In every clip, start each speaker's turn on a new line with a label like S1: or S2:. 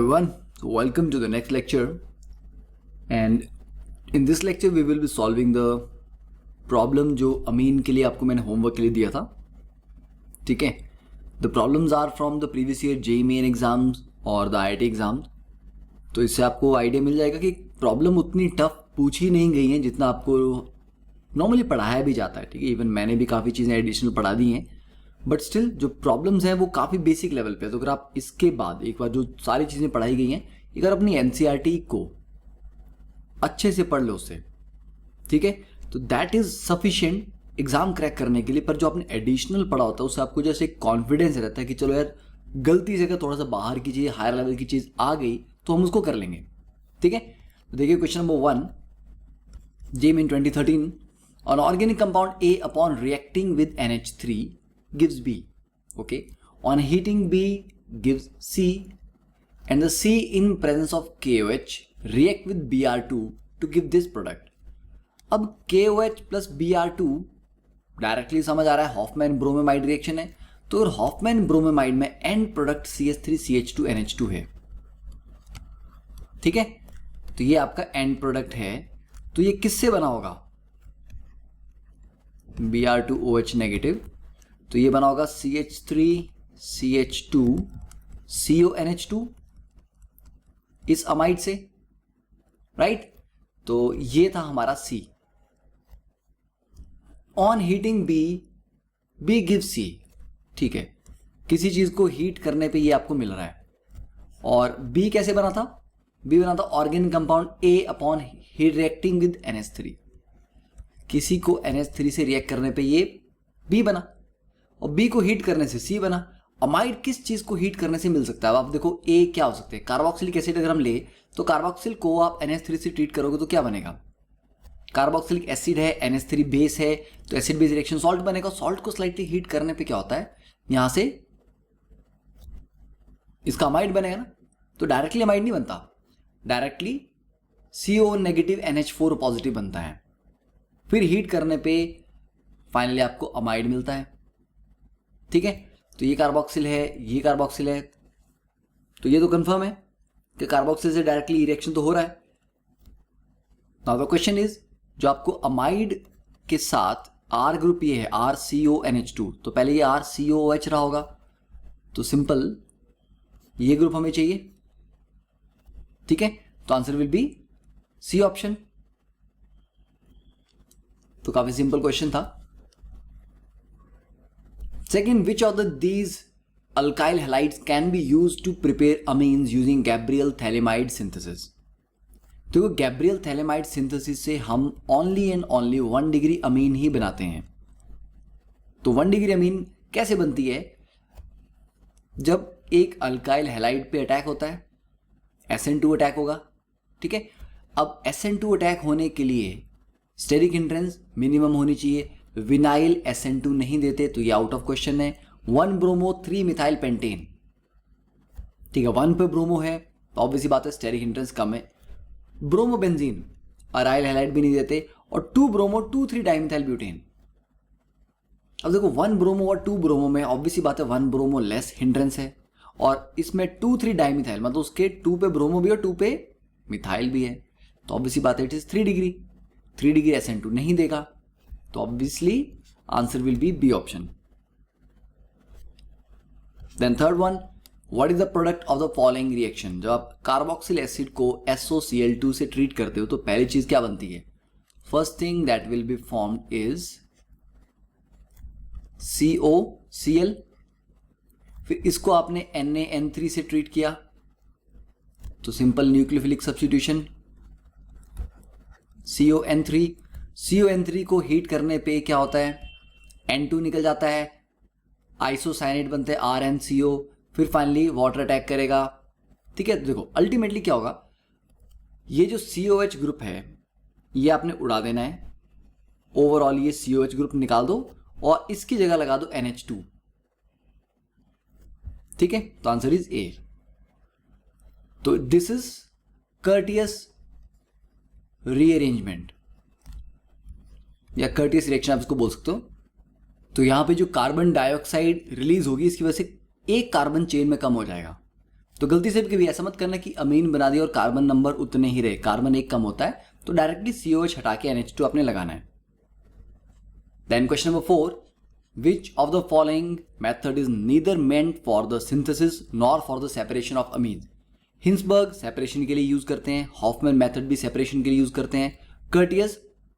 S1: everyone, so welcome to the next lecture, and in this lecture we will be solving the problem जो अमीन के लिए आपको मैंने homework के लिए दिया था. ठीक है, the problems are from the previous year JEE main exams और the IIT exams. तो इससे आपको आइडिया मिल जाएगा कि प्रॉब्लम उतनी टफ पूछी नहीं गई हैं जितना आपको नॉर्मली पढ़ाया भी जाता है. ठीक है, इवन मैंने भी काफ़ी चीज़ें एडिशनल पढ़ा दी हैं, बट स्टिल जो प्रॉब्लम्स हैं वो काफ़ी बेसिक लेवल पे है. तो अगर आप इसके बाद एक बार जो सारी चीज़ें पढ़ाई गई हैं, अगर अपनी एनसीईआरटी को अच्छे से पढ़ लो उससे, ठीक है, तो that is sufficient exam crack करने के लिए. पर जो आपने एडिशनल पढ़ा होता है उससे आपको जैसे कॉन्फिडेंस रहता है कि चलो यार गलती से अगर थोड़ा सा बाहर की चीज़, हायर लेवल की चीज़ आ गई तो हम उसको कर लेंगे. ठीक है, तो देखिए question number 1, JEE Main 2013, an organic compound A upon reacting with NH3 gives B. Okay, on heating B gives C, and the C in presence of KOH react with Br2 to give this product. अब KOH plus Br2 directly समझ आ रहा है Hoffmann bromamide reaction है. तो अगर Hoffmann bromamide में and product CH3CH2NH2 है, ठीक है, तो ये आपका एंड प्रोडक्ट है. तो ये किससे बना होगा? Br2OH negative. तो ये बना होगा CH3CH2CONH2 इस अमाइड से, राइट. तो ये था हमारा C. On heating B gives C. ठीक है, किसी चीज को हीट करने पे ये आपको मिल रहा है. और B कैसे बना था? B बना था organic compound A upon heat reacting with NH3. किसी को NH3 से रिएक्ट करने पे ये B बना, और B को हीट करने से C बना. अमाइड किस चीज को हीट करने से मिल सकता है? अब आप देखो A क्या हो सकते हैं. कार्बोक्सिलिक एसिड अगर हम ले तो कार्बोक्सिल को आप NH3 से ट्रीट करोगे तो क्या बनेगा? कार्बोक्सिलिक एसिड है, NH3 बेस है, तो एसिड बेस रिएक्शन सॉल्ट बनेगा. सॉल्ट को स्लाइटली हीट करने पे क्या होता है, यहां से इसका अमाइड बनेगा ना. तो डायरेक्टली अमाइड नहीं बनता, directly CO negative NH4 positive बनता है. फिर हीट करने पे फाइनली आपको अमाइड मिलता है. ठीक है, तो ये कार्बोक्सिल है, ये कार्बोक्सिल है, तो ये तो कंफर्म है कि कार्बोक्सिल से डायरेक्टली रिएक्शन तो हो रहा है. नाउ द क्वेश्चन इज, जो आपको अमाइड के साथ R ग्रुप ये है RCONH2, तो पहले ये RCOOH रहा होगा, तो सिंपल ये ग्रुप हमें चाहिए. ठीक है, तो answer will be C option. तो काफी सिंपल क्वेश्चन था. Second, which of these alkyl halides can be used to prepare amines using Gabriel phthalimide synthesis. देखो गैब्रियल थैलेमाइड सिंथेसिस से हम only and only 1 degree amine ही बनाते हैं. तो 1 डिग्री अमीन कैसे बनती है? जब एक अल्काइल हैलाइड पे अटैक होता है, SN2 अटैक होगा. ठीक है, अब SN2 अटैक होने के लिए स्टेरिक हिंड्रेंस मिनिमम होनी चाहिए. विनाइल SN2 नहीं देते तो ये आउट ऑफ क्वेश्चन है. 1 ब्रोमो 3 मिथाइल पेंटेन. ठीक है, 1 पे ब्रोमो है तो ऑब्वियसली बात है स्टेरिक हिंड्रेंस कम है. ब्रोमो बेंजीन अराइल हैलाइड भी नहीं देते, और 2 ब्रोमो 2,3 डाइमिथाइल ब्यूटेन. अब देखो 1 ब्रोमो और 2 ब्रोमो में ऑब्वियसली बात है 1 ब्रोमो लेस हिंड्रेंस है, और इसमें 2,3 डाइमिथाइल मतलब उसके 2 पे ब्रोमो भी और 2 पे मिथाइल भी है. तो ऑब्वियसली बात है इट इज 3 डिग्री SN2 नहीं देगा. तो obviously answer will be B option. Then third one, what is the product of the following reaction. जब आप कार्बोक्सिल एसिड को SOCl2 से ट्रीट करते हो तो पहली चीज क्या बनती है? First thing that will be formed is COCl. फिर इसको आपने NaN3 से ट्रीट किया तो सिंपल न्यूक्लियोफिलिक सब्स्टिट्यूशन CON3 को हीट करने पे क्या होता है? N2 निकल जाता है, आइसोसाइनेट बनते हैं RnCO, फिर फाइनली वाटर अटैक करेगा. ठीक है, तो देखो अल्टीमेटली क्या होगा, ये जो COH ग्रुप है ये आपने उड़ा देना है. ओवरऑल ये COH ग्रुप निकाल दो और इसकी जगह लगा दो NH2. ठीक है, तो आंसर इज A. तो दिस इज कर्टियस रीअरेंजमेंट या कर्टियस रिएक्शन आप इसको बोल सकते हो. तो यहां पे जो कार्बन डाइऑक्साइड रिलीज होगी इसकी वजह से एक कार्बन चेन में कम हो जाएगा. तो गलती से भी कभी ऐसा मत करना कि अमीन बना दिया और कार्बन नंबर उतने ही रहे, कार्बन एक कम होता है तो डायरेक्टली COH हटा के NH2 आपने लगाना है। Then question number 4, which of the following method is neither meant for the synthesis nor for the separation of amine. Hinsberg separation के लिए यूज करते हैं, हॉफमैन मेथड भी सेपरेशन के लिए यूज करते हैं, कर्टियस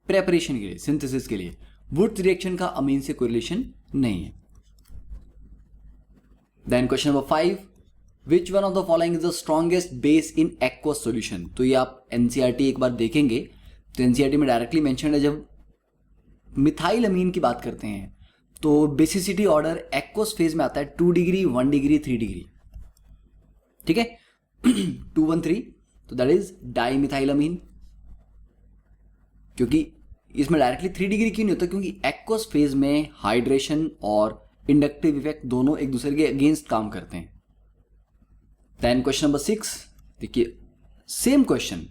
S1: प्रेपरेशन के लिए, सिंथेसिस के लिए। वुड्स रिएक्शन का अमीन से कोई रिलेशन नहीं है। Then question number 5, which one of the following is the strongest base in aqueous solution. तो ये आप NCERT एक बार देखेंगे तो NCERT में डायरेक्टली मेंशन है, जब मिथाइल अमीन की बात करते हैं तो बेसिसिटी ऑर्डर एक्वस फेज में आता है 2 डिग्री, 1 डिग्री, 3 डिग्री, ठीक है 2 1 3, तो दैट इज डाइमिथाइल अमीन। क्योंकि इसमें डायरेक्टली 3 डिग्री क्यों नहीं होता, क्योंकि एक्वस फेज में हाइड्रेशन और इंडक्टिव इफेक्ट दोनों एक दूसरे के अगेंस्ट काम करते हैं। देन क्वेश्चन नंबर 6, देखिए सेम क्वेश्चन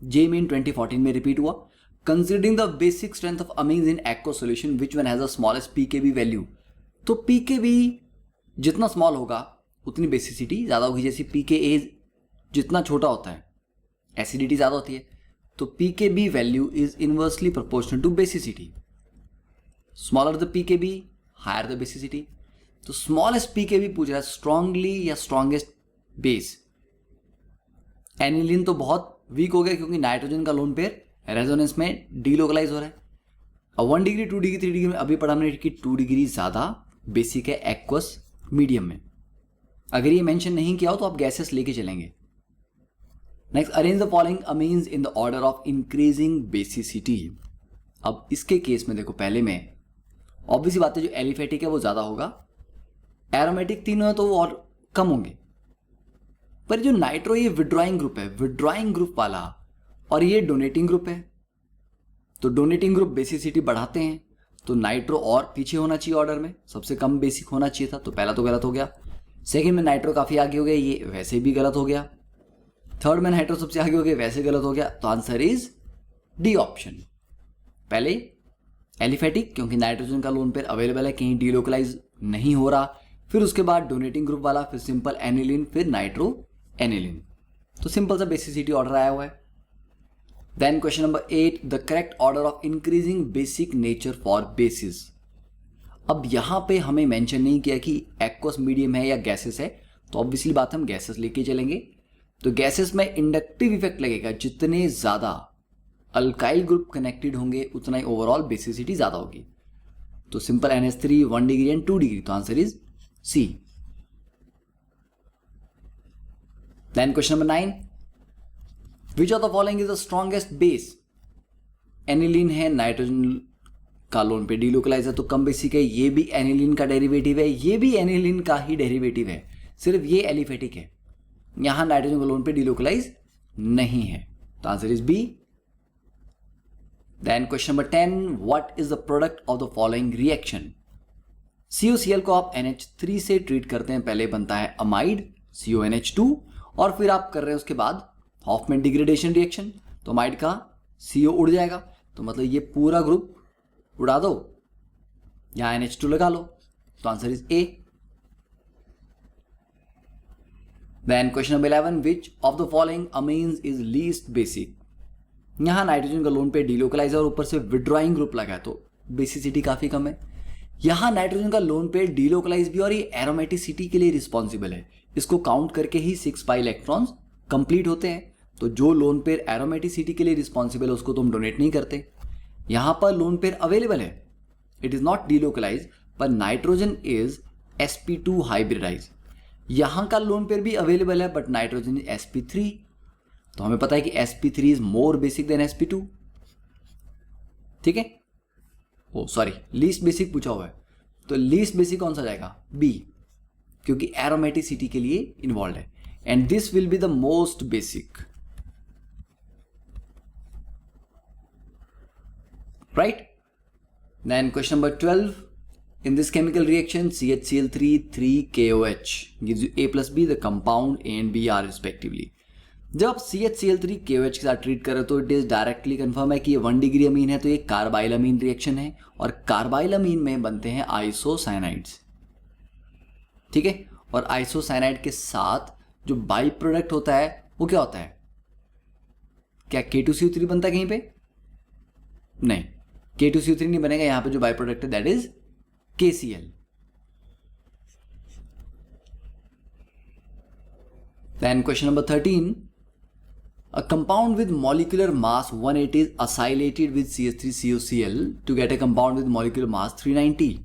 S1: JEE 2014 में रिपीट हुआ। Considering the basic strength of amines in aqueous solution which one has the smallest pKb value. तो pKb जितना स्मॉल होगा उतनी बेसिसिटी ज्यादा होगी, जैसे pKa जितना छोटा होता है एसिडिटी ज्यादा होती है, तो pKb value is inversely proportional to basicity. Smaller the pKb higher the basicity. तो स्मॉलेस्ट pKb पूछ रहा है, स्ट्रांगली या स्ट्रॉन्गेस्ट बेस। एनिलीन तो बहुत वीक हो गया क्योंकि नाइट्रोजन का लोन पेयर रेजोनेंस में डीलोकलाइज हो रहा है। अब 1 डिग्री, 2 डिग्री, 3 डिग्री में अभी पढ़ा हमने कि 2 डिग्री ज्यादा बेसिक है एक्वस मीडियम में। अगर ये मेंशन नहीं किया हो तो आप गैसेस लेके चलेंगे। Next, arrange the following amines in the order of increasing basicity. अब इसके केस में देखो, पहले में ऑब्वियसली बात है जो एलिफेटिक है वो ज्यादा होगा, एरोमेटिक तीनों है तो वो और कम होंगे। पर जो नाइट्रो ये विड्रॉइंग ग्रुप है, विड्रॉइंग ग्रुप वाला, और ये डोनेटिंग ग्रुप है, तो डोनेटिंग ग्रुप बेसिसिटी बढ़ाते हैं, तो नाइट्रो और पीछे होना चाहिए ऑर्डर में, सबसे कम बेसिक होना चाहिए था, तो पहला तो गलत हो गया। सेकंड में नाइट्रो काफी आगे हो गया, ये वैसे भी गलत हो गया। थर्ड में नाइट्रो सबसे आगे हो गया, वैसे गलत हो गया। तो आंसर इज डी ऑप्शन। पहले एलिफेटिक क्योंकि नाइट्रोजन का लोन पेयर अवेलेबल है, कहीं डीलोकलाइज नहीं हो रहा, फिर उसके बाद डोनेटिंग ग्रुप वाला, फिर सिंपल एनिलीन, फिर नाइट्रो एनिलीन। तो सिंपल सा बेसिसिटी ऑर्डर आया हुआ है। Then question number 8, the correct order of increasing basic nature for bases. अब यहां पे हमें मेंशन नहीं किया कि एक्वस मीडियम है या गैसेस है, तो ऑब्वियसली बात हम गैसेस लेके चलेंगे। तो गैसेस में इंडक्टिव इफेक्ट लगेगा, जितने ज्यादा अल्काइल ग्रुप कनेक्टेड होंगे उतना ही ओवरऑल बेसिसिटी ज्यादा होगी। तो simple NH3 1 degree and 2 degree, तो answer is C. Then question number 9, which of the following is the strongest base. Aniline है, नाइट्रोजन का लोन पे डीलोकलाइज है तो कम बेसिक है, ये भी एनिलीन का डेरिवेटिव है, ये भी एनिलीन का ही डेरिवेटिव है, सिर्फ ये एलिफेटिक है, यहां नाइट्रोजन का लोन पे डीलोकलाइज नहीं है, तो answer is B. Then question number 10, what is the product of the following reaction. COCl को आप NH3 से ट्रीट करते हैं, पहले बनता है अमाइड CONH2, और फिर आप कर रहे हैं उसके बाद हॉफमैन डिग्रेडेशन रिएक्शन, तो अमाइड का CO उड़ जाएगा, तो मतलब ये पूरा ग्रुप उड़ा दो, यहां NH2 लगा लो, तो answer is A. Then question number 11, which of the following amines is least basic. यहां नाइट्रोजन का लोन पे डीलोकलाइज और ऊपर से विड्रॉइंग ग्रुप लगा है, तो बेसिसिटी काफी कम है। यहां नाइट्रोजन का लोन पे डीलोकलाइज भी और ये एरोमेटिसिटी के लिए रिस्पॉन्सिबल है, इसको काउंट करके ही 6 पाई इलेक्ट्रॉन्स कंप्लीट होते हैं। तो जो लोन पेयर एरोमेटिसिटी के लिए रिस्पॉन्सिबल है उसको तो हम डोनेट नहीं करते। यहां पर लोन पेयर अवेलेबल है, इट इज नॉट डीलोकलाइज, पर नाइट्रोजन इज sp2 हाइब्रिडाइज। यहां का लोन पेयर भी अवेलेबल है बट नाइट्रोजन इज sp3, तो हमें पता है कि sp3 is more basic then sp2, ठीक है। ओ सॉरी, लीस्ट बेसिक पूछा हुआ है, तो लीस्ट बेसिक कौन सा जाएगा, बी, क्योंकि एरोमेटिसिटी के लिए इन्वॉल्व है, and this will be the most basic, right. Then question number 12, in this chemical reaction CHCl3 3KOH gives you A plus B, the compound A and B are respectively। जब आप CHCl3 KOH के साथ treat करें तो it is directly confirm है कि ये 1 degree अमीन है, तो ये कार्बाइलामीन रिएक्शन है, और कार्बाइलामीन में बनते हैं आइसोसाइनाइड्स, ठीक है। और आइसोसाइनाइड के साथ जो बाई प्रोडक्ट होता है वो क्या होता है? क्या K2CO3 बनता है कहीं पे? नहीं, K2CO3 नहीं बनेगा। यहां पे जो बाई प्रोडक्ट है that is KCl। Then question number 13. A compound with molecular mass 180 is acylated with CH3COCl to get a compound with molecular mass 390.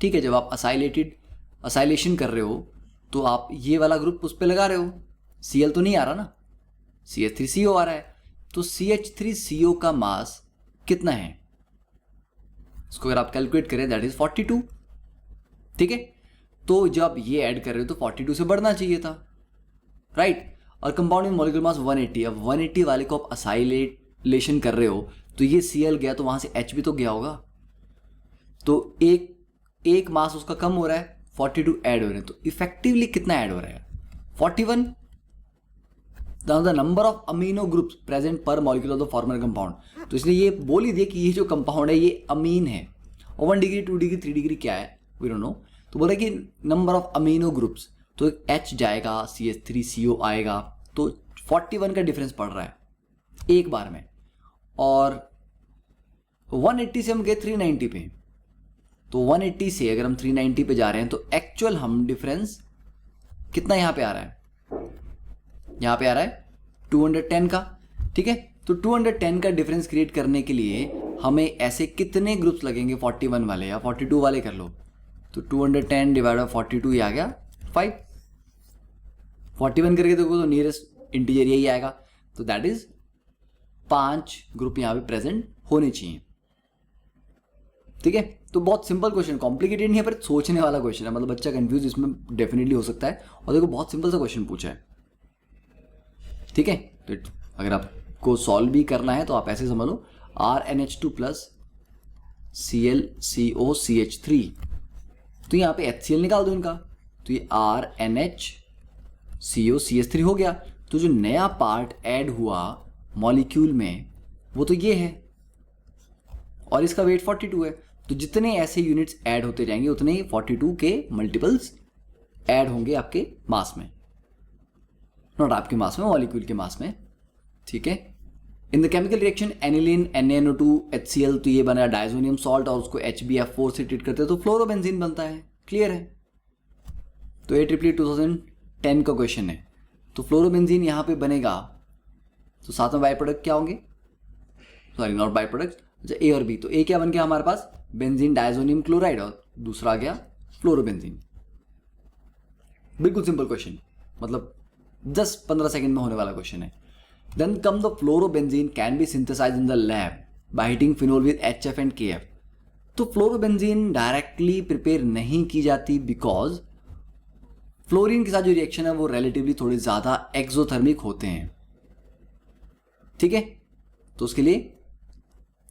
S1: ठीक है, जब आप असाइलेशन कर रहे हो तो आप ये वाला ग्रुप उस पर लगा रहे हो, Cl तो नहीं आ रहा ना, CH3CO आ रहा है। तो CH3CO का मास कितना है? इसको अगर आप कैलकुलेट करें दैट इज 42। ठीक है, तो जब ये ऐड कर रहे हो तो 42 से बढ़ना चाहिए था, राइट। और कंपाउंड में मॉलिक्यूलर मास 180, अब 180 वाले को आप असाइलेशन कर रहे हो तो ये Cl गया तो वहां से H भी तो गया होगा, तो एक मास उसका कम हो रहा है, 42 ऐड हो रहे हैं। तो इफेक्टिवली कितना ऐड हो रहा है? 41। The number of amino groups present per molecule of the former compound. तो इसलिए ये बोल ही दिया कि ये जो कंपाउंड है ये अमीन है। और 1 डिग्री 2 डिग्री 3 डिग्री क्या है वी डोंट नो। तो बोला कि नंबर ऑफ अमीनो ग्रुप्स, तो H जाएगा, CH3CO आएगा, तो 41 का डिफरेंस पड़ रहा है एक बार में। और 180 से हम गए 390 पे, तो 180 से अगर हम 390 पे जा रहे हैं तो एक्चुअल हम डिफरेंस कितना यहां पे आ रहा है? यहां पे आ रहा है 210 का। ठीक है, तो 210 का डिफरेंस क्रिएट करने के लिए हमें ऐसे कितने ग्रुप्स लगेंगे? 41 वाले या 42 वाले कर लो, तो 210 डिवाइड बाय 42 ये आ गया 5। 41 करके देखो तो नियरेस्ट इंटीजर यही आएगा, तो दैट इज 5 ग्रुप यहां पे प्रेजेंट होने चाहिए। ठीक है, तो बहुत सिंपल क्वेश्चन, कॉम्प्लिकेटेड नहीं है पर सोचने वाला क्वेश्चन है, मतलब बच्चा कंफ्यूज इसमें डेफिनेटली हो सकता है। और देखो बहुत सिंपल सा क्वेश्चन पूछा है। ठीक है, तो अगर आपको सॉल्व भी करना है तो आप ऐसे समझ लो, RNH2 प्लस ClCOCH3, तो यहाँ पे HCl निकाल दो इनका, तो ये RNHCOCH3 हो गया। तो जो नया पार्ट ऐड हुआ मॉलिक्यूल में वो तो ये है, और इसका वेट 42 है। तो जितने ऐसे यूनिट्स ऐड होते जाएंगे उतने ही 42 के मल्टीपल्स ऐड होंगे आपके मास में, नॉट आपके मास में, मॉलिक्यूल के मास में। ठीक है, in the chemical reaction aniline NaNO2 HCl, तो ये बना डायजोनियम सॉल्ट और उसको HbF4 से ट्रीट करते हैं तो फ्लोरोबेंजीन बनता है। क्लियर है, तो AAA 2010 का क्वेश्चन है। तो फ्लोरोबेंजीन यहां पे बनेगा, तो साथ में बाई प्रोडक्ट क्या होंगे? सॉरी नॉट बाई प्रोडक्ट, अच्छा A और B। तो A क्या बन गया हमारे पास? बेंजीन डायजोनियम क्लोराइड, और दूसरा आ गया फ्लोरोबेंजीन। बिल्कुल सिंपल क्वेश्चन, मतलब 10-15 सेकंड में होने वाला क्वेश्चन है। Then come the fluorobenzene can be synthesized in the lab by heating phenol with HF and KF। तो फ्लोरोबेंजीन डायरेक्टली प्रिपेयर नहीं की जाती बिकॉज फ्लोरीन के साथ जो रिएक्शन है वो रिलेटिवली थोड़े ज्यादा एक्सोथर्मिक होते हैं। ठीक है, तो उसके लिए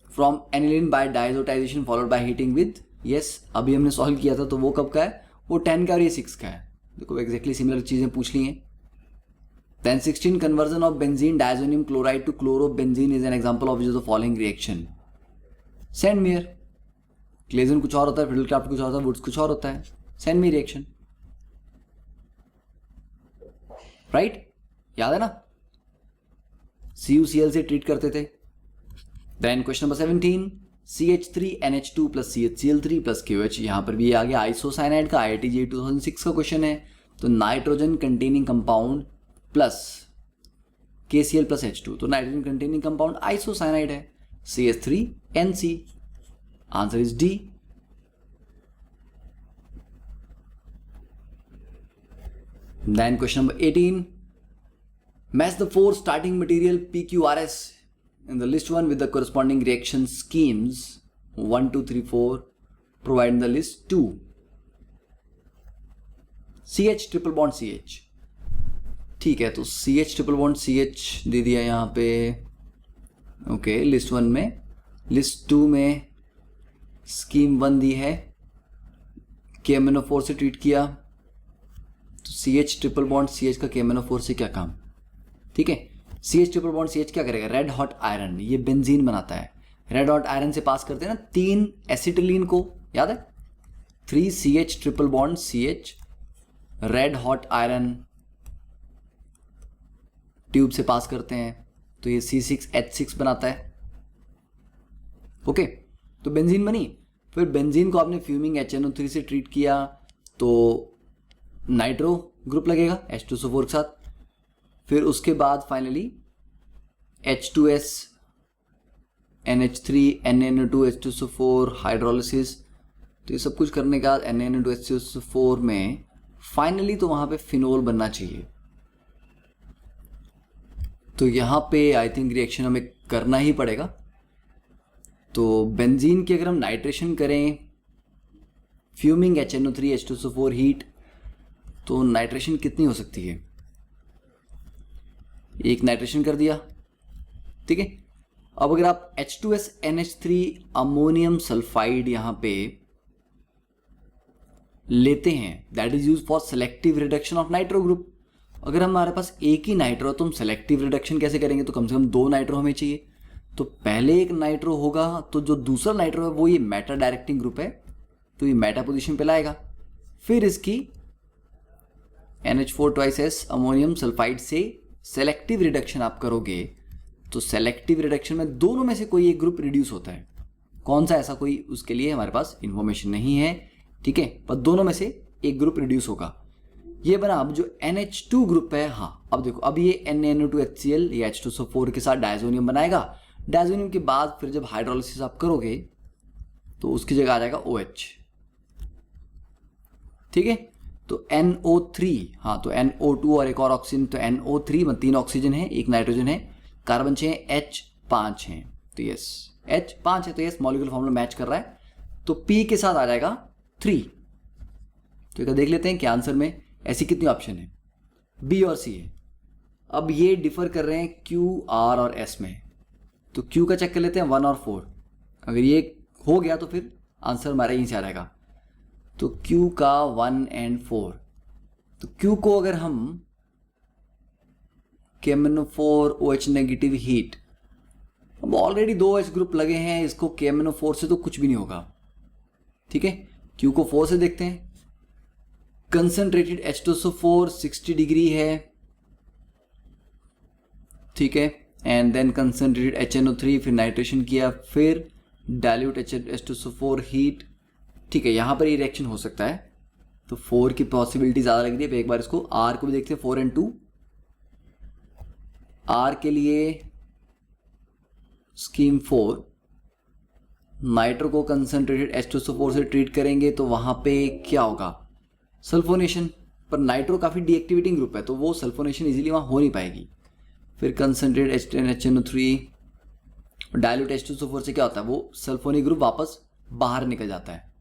S1: from aniline by diazotization followed by heating with, yes अभी हमने सॉल्व किया था, तो वो कब का है? वो 10 का और ये 6 का है। देखो एग्जैक्टली सिमिलर चीजें पूछ ली हैं। Then 16 conversion of benzene diazonium chloride to chlorobenzene is an example of which of the following reaction? Send me here. Claisen कुछ और होता है, Fiddlecraft कुछ और होता है, Woods कुछ और होता है। Send me reaction. Right? याद है ना? CuCl से ट्रीट करते थे। Then question number 17. CH3NH2 plus CHCl3 plus KOH, यहाँ पर भी आ गया आइसोसाइनाइड का, IIT JEE 2006 का क्वेश्चन है। तो nitrogen containing compound plus KCl plus H2, तो नाइट्रोजन कंटेनिंग कंपाउंड आइसोसाइनाइड है, CH3NC। Answer is D। Then question number 18. Match the 4 starting material PQRS in the list 1 with the corresponding reaction schemes 1, 2, 3, 4 provided in the list 2. CH triple bond CH, ठीक है, तो CH triple bond CH दे दिया यहाँ पे। Okay, list 1 में, list 2 में scheme 1 दी है, KMnO4 से ट्रीट किया, तो CH ट्रिपल बॉन्ड CH का KMnO4 से क्या काम? ठीक है, CH ट्रिपल बॉन्ड CH क्या करेगा? रेड हॉट आयरन, ये बेंजीन बनाता है, रेड हॉट आयरन से पास करते हैं ना 3 एसिटिलीन को, याद है? 3 CH triple bond CH, red hot iron tube से पास करते हैं तो ये C6H6 बनाता है। ओके, तो बेंजीन बनी। फिर बेंजीन को आपने फ्यूमिंग HNO3 से ट्रीट किया तो नाइट्रो ग्रुप लगेगा H2SO4 के साथ। फिर उसके बाद finally H2S NH3 NaNO2 H2SO4 hydrolysis. तो ये सब कुछ करने के बाद NaNO2 H2SO4 में फाइनली तो वहाँ पे फिनोल बनना चाहिए। तो यहाँ पे आई थिंक रिएक्शन हमें करना ही पड़ेगा। तो बेंजीन की अगर हम नाइट्रेशन करें फ्यूमिंग HNO3 H2SO4 हीट, तो नाइट्रेशन कितनी हो सकती है? एक नाइट्रेशन कर दिया, ठीक है। अब अगर आप H2S NH3 अमोनियम सल्फाइड यहाँ पे लेते हैं, that is use for selective reduction of nitro group. अगर हमारे पास एक ही नाइट्रो, तो हम सेलेक्टिव रिडक्शन कैसे करेंगे? तो कम से कम 2 नाइट्रो हमें चाहिए। तो पहले एक नाइट्रो होगा, तो जो दूसरा नाइट्रो है वो ये मेटा डायरेक्टिंग ग्रुप है, तो ये मेटा पोजीशन पे लाएगा। फिर इसकी NH4 2S अमोनियम सल्फाइड से सेलेक्टिव रिडक्शन आप करोगे, तो सेलेक्टिव रिडक्शन में दोनों में से कोई एक ग्रुप रिड्यूस होता है। कौन सा, ऐसा कोई उसके लिए हमारे पास इंफॉर्मेशन नहीं है, ठीक है, पर दोनों में से एक ग्रुप रिड्यूस होगा। ये बना। अब जो NH2 ग्रुप है, हाँ अब देखो, अब ये NaNO2HCl ये H2SO4 के साथ डायजोनियम बनाएगा। डायजोनियम के बाद फिर जब हाइड्रोलिसिस आप करोगे तो उसकी जगह आ जाएगा OH, ठीक है। तो NO3, हाँ तो NO2 और एक और ऑक्सीजन, तो NO3 में 3 ऑक्सीजन है, 1 नाइट्रोजन है, कार्बन 6 H5 है, तो यस H5 है, तो यस मॉलिक्यूलर फॉर्मूला मैच कर रहा है। तो P के साथ आ जाएगा 3। तो एक देख लेते हैं कि आंसर में ऐसी कितनी ऑप्शन है, B और C है। अब ये डिफर कर रहे हैं Q, R और S में, तो Q का चेक कर लेते हैं 1 और 4। अगर ये हो गया तो फिर आंसर हमारा यहीं से आ जाएगा। तो Q का 1 और 4, तो Q को अगर हम KMnO4 OH नेगेटिव हीट, अब ऑलरेडी 2 H ग्रुप लगे हैं, इसको KMnO4 से तो कुछ भी नहीं होगा, ठीक है। Q को 4 से देखते हैं। कंसंट्रेटेड H2SO4 60 डिग्री है, ठीक है, एंड देन कंसंट्रेटेड HNO3, फिर नाइट्रेशन किया, फिर डाइल्यूट H2SO4 हीट, ठीक है। यहाँ पर ये रिएक्शन हो सकता है, तो 4 की पॉसिबिलिटी ज़्यादा लग रही है। एक बार इसको R को भी देखते हैं, 4 और 2। R के लिए स्कीम 4, नाइट्रो को कंसंट्रेटेड H2SO4 से ट्रीट करेंगे तो वहाँ पे क्या होगा? सल्फोनेशन। पर नाइट्रो काफ़ी डीएक्टिवेटिंग ग्रुप है, तो वो सल्फोनेशन इजीली वहाँ हो नहीं पाएगी। फिर कंसंट्रेटेड HNO3 डाइल्यूट H2SO4 से क्या होता है? वो सल्फोनिक ग्रुप वापस बाहर निकल जाता है।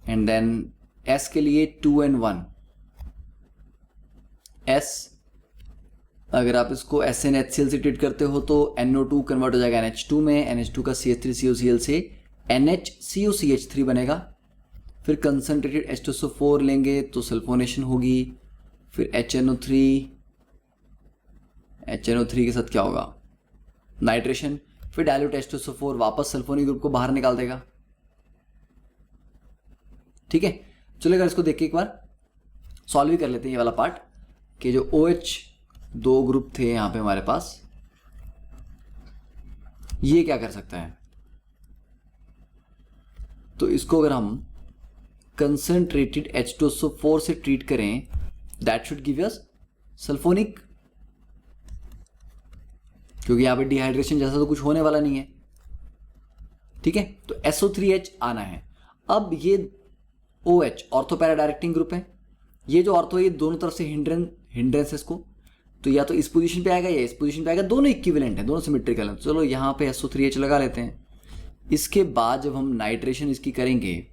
S1: एंड देन S के लिए 2 और 1। S अगर आप इसको SnHCl से ट्रीट करते हो तो NO2 कन्वर्ट हो जाएगा NH2 में, NH2 का CH3COCl से NHCOCH3 बनेगा। फिर कंसंट्रेटेड H2SO4 लेंगे तो सल्फोनेशन होगी। फिर HNO3 के साथ क्या होगा? नाइट्रेशन। फिर डाइल्यूट H2SO4 वापस सल्फोनिक ग्रुप को बाहर निकाल देगा, ठीक है। चलेगा, इसको देख के एक बार सॉल्व भी कर लेते हैं ये वाला पार्ट, कि जो OH 2 ग्रुप थे यहाँ पे हमारे पास, ये क्या कर सकता है? तो इसको अगर हम कंसंट्रेटेड H2SO4 से ट्रीट करें, that should give us sulphonic, क्योंकि यहाँ पे डिहाइड्रेशन जैसा तो कुछ होने वाला नहीं है, ठीक है। तो SO3H आना है। अब ये OH ortho para directing group है, ये जो ऑर्थो है ये दोनों तरफ से हिंड्रेंस है इसको, तो या तो इस पोजीशन पे आएगा या इस पोजीशन पे आएगा, दोनों इक्विवेलेंट है, दोनों सिमेट्रिकल है। चलो यहाँ पे SO3H लगा लेते हैं। इसके बाद जब हम नाइट्रेशन इसकी करेंगे,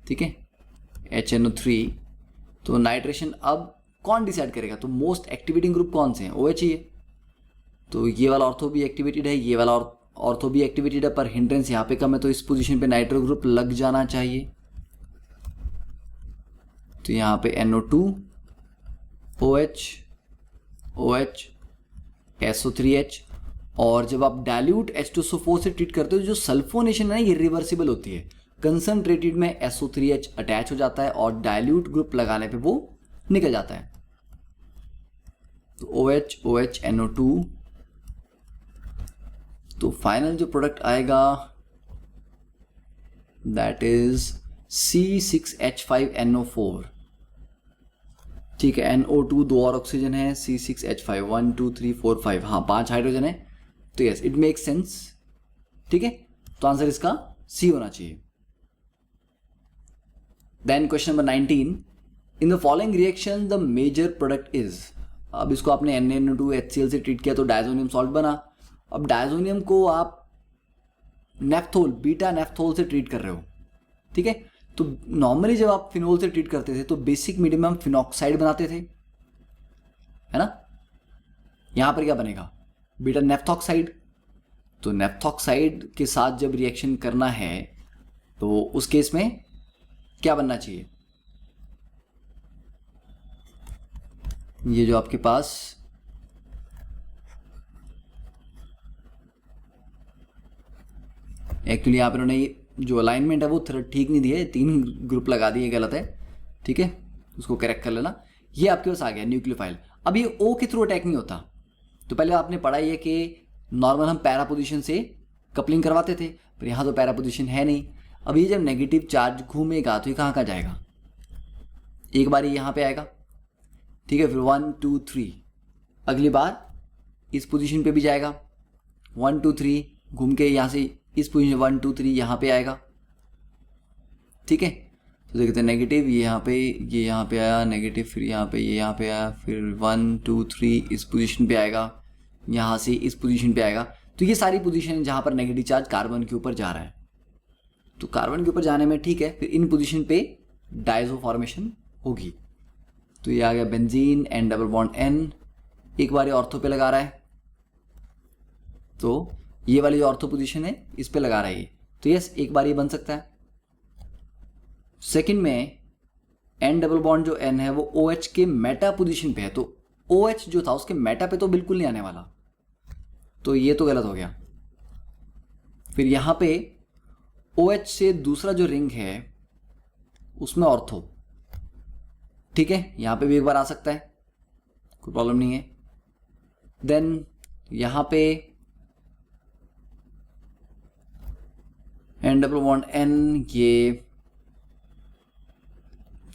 S1: ठीक है, HNO3, तो नाइट्रेशन अब कौन डिसाइड करेगा? तो मोस्ट एक्टिवेटिंग ग्रुप कौन से हैं? OH ही है। तो ये वाला ऑर्थो भी एक्टिवेटेड है, ये वाला ऑर्थो भी एक्टिवेटेड है, पर हिंड्रेंस यहाँ पे कम है, तो इस पोजीशन पे नाइट्रो ग्रुप लग जाना चाहिए। तो यहाँ पे NO2 OH OH SO3H, और जब आप डाइल्यूट H2SO4 से ट्रीट करते हो, जो सल्फोनेशन है ये रिवर्सिबल होती है। कंसंट्रेटेड में SO3H अटैच हो जाता है और डाइल्यूट ग्रुप लगाने पे वो निकल जाता है, तो OH OH NO2, तो फाइनल जो प्रोडक्ट आएगा दैट इज C6H5NO4। ठीक है, NO2 दो और ऑक्सीजन है, C6H5 1 2 3 4 5, हाँ 5 हाइड्रोजन है, तो यस इट मेक सेंस। ठीक है, तो आंसर इसका C होना चाहिए। Then question number 19, in the following reaction the major product is. अब इसको आपने NaNO2 HCl से ट्रीट किया तो डायजोनियम सॉल्ट बना। अब डायजोनियम को आप नेफ्थोल, बीटा नेफ्थोल से ट्रीट कर रहे हो। ठीक है, तो नॉर्मली जब आप फिनोल से ट्रीट करते थे तो बेसिक मीडियम में हम फिनॉक्साइड बनाते थे, है ना। यहां पर क्या बनेगा, बीटा नेफ्थॉक्साइड। तो नेफ्थॉक्साइड के साथ जब रिएक्शन करना है तो उस केस में क्या बनना चाहिए, ये जो आपके पास एक्चुअली यहाँ पर उन्होंने जो अलाइनमेंट है वो ठीक नहीं दी है, 3 ग्रुप लगा दिए, गलत है। ठीक है, उसको करेक्ट कर लेना। ये आपके पास आ गया न्यूक्लियोफाइल। अब ये O के थ्रू अटैक नहीं होता, तो पहले आपने पढ़ा ही है कि नॉर्मल हम पैरा पोजीशन से कपलिंग करवाते थे, पर यहाँ तो पैरा पोजीशन है नहीं। अब ये जब नेगेटिव चार्ज घूमेगा तो ये कहाँ जाएगा, एक बार यहाँ पे आएगा। ठीक है, फिर 1 2 3, अगली बार इस पोजीशन पे भी जाएगा, 1 2 3 घूम के यहाँ से इस पोजीशन 1 2 3 यहाँ पे आएगा। ठीक है, तो देखते हैं नेगेटिव, ये यहाँ पे आया नेगेटिव, फिर यहाँ पे ये यहाँ पे आया, फिर 1 2 3 इस पोजीशन पे आएगा, यहाँ से इस पोजीशन पे आएगा। तो ये सारी पोजीशन है जहाँ पर नेगेटिव चार्ज कार्बन के ऊपर जा रहा है। तो कार्बन के ऊपर जाने में ठीक है, फिर इन पोजीशन पे डायजो फॉर्मेशन होगी। तो ये आ गया benzene, N double bond N, एक बार ये ऑर्थो पे लगा रहा है, तो ये वाली जो ऑर्थो पोजीशन है इस पे लगा रहा है ये, तो यस एक बार ये बन सकता है। सेकंड में N डबल बॉन्ड जो N है वो OH के मेटा पोजीशन पे है, तो OH जो था उसके मेटा पे तो बिल्कुल नहीं आने वाला, तो ये तो गलत हो गया। फिर यहां पे OH से दूसरा जो रिंग है उसमें ऑर्थो, ठीक है, यहां पे भी एक बार आ सकता है, कोई प्रॉब्लम नहीं है। देन यहां पे N डबल बॉन्ड N, ये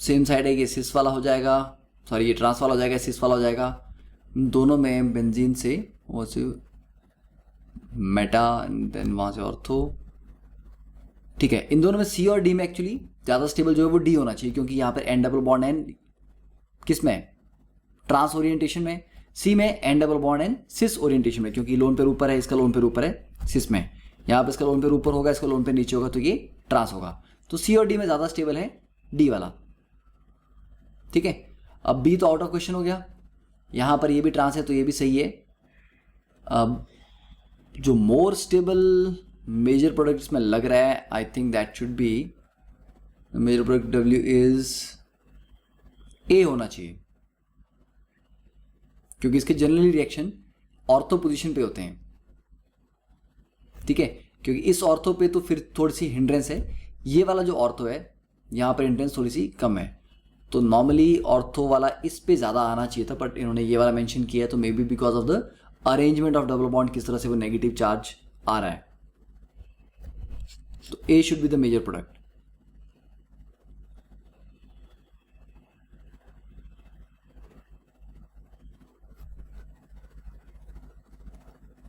S1: सेम साइड है, ये सिस वाला हो जाएगा, सॉरी ये ट्रांस वाला हो जाएगा, सिस वाला हो जाएगा। दोनों में बेंजीन से वो से मेटा, देन वहां से ऑर्थो। ठीक है, इन दोनों में C और D में एक्चुअली ज़्यादा स्टेबल जो है वो D होना चाहिए, क्योंकि यहाँ पर N डबल बॉन्ड N किस में, ट्रांस ओरिएंटेशन में। C में N डबल बॉन्ड N सिस ओरिएंटेशन में, क्योंकि लोन पेयर ऊपर है, इसका लोन पेयर ऊपर है सिस में। यहाँ पर इसका लोन पेयर ऊपर होगा, इसका लोन पेयर नीचे होगा, तो ये ट्रांस होगा। तो C और D में ज़्यादा स्टेबल है D वाला। ठीक है, अब B तो आउट ऑफ क्वेश्चन हो गया, यहाँ पर ये भी ट्रांस है तो ये भी सही है। अब जो मोर स्टेबल मेजर प्रोडक्ट इसमें लग रहा है, I think that should be major product W is A होना चाहिए, क्योंकि इसके जनरली रिएक्शन ऑर्थो पोजीशन पे होते हैं। ठीक है, क्योंकि इस ऑर्थो पे तो फिर थोड़ी सी हिंड्रेंस है, ये वाला जो ऑर्थो है यहाँ पर हिंड्रेंस थोड़ी सी कम है, तो नॉर्मली ऑर्थो वाला इस पे ज़्यादा आना चाहिए था, बट इन्होंने ये वाला मेंशन किया है, तो may be because of the arrangement of double bond किस तरह से वो नेगेटिव चार्ज आ रहा है। तो A should be the major product.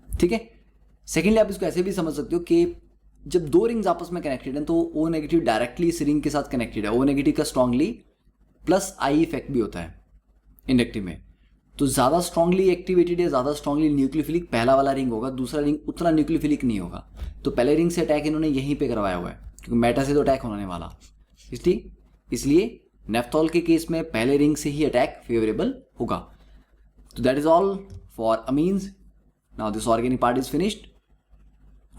S1: ठीक है, सेकेंडली आप इसको ऐसे भी समझ सकते हो कि जब दो रिंग्स आपस में कनेक्टेड हैं तो O नेगेटिव डायरेक्टली इस रिंग के साथ कनेक्टेड है, O नेगेटिव का स्ट्रांगली प्लस I इफेक्ट भी होता है इंडक्टिव में। तो ज़्यादा स्ट्रांगली एक्टिवेटेड या ज़्यादा स्ट्रांगली न्यूक्लियोफिलिक पहला वाला रिंग होगा, दूसरा रिंग उतना न्यूक्लियोफिलिक नहीं होगा। तो पहले रिंग से अटैक इन्होंने यहीं पे करवाया हुआ है, क्योंकि मेटा से तो अटैक होने वाला, इसलिए नेफ्थॉल के केस में पहले रिंग से ही अटैक फेवरेबल होगा। तो that is all for amines. Now this organic part is finished,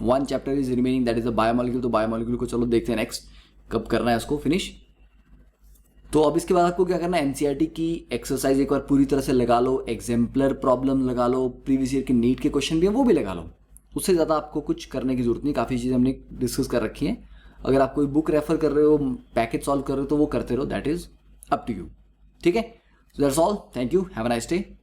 S1: 1 chapter is remaining, that is the biomolecule. तो बायोमोलिक्यूल को चलो देखते हैं नेक्स्ट कब करना है उसको फिनिश। तो अब इसके बाद आपको क्या करना है, एनसीईआरटी की एक्सरसाइज एक बार पूरी तरह से लगा लो, एग्जाम्पलर प्रॉब्लम लगा लो, प्रीवियस ईयर के नीट के क्वेश्चन भी हैं वो भी लगा लो। उससे ज़्यादा आपको कुछ करने की जरूरत नहीं, काफ़ी चीज़ें हमने डिस्कस कर रखी हैं। अगर आप कोई बुक रेफर कर रहे हो, पैकेज सॉल्व कर रहे हो, तो वो करते रहो, that is up to you. ठीक है, so that's all, thank you, have a nice day.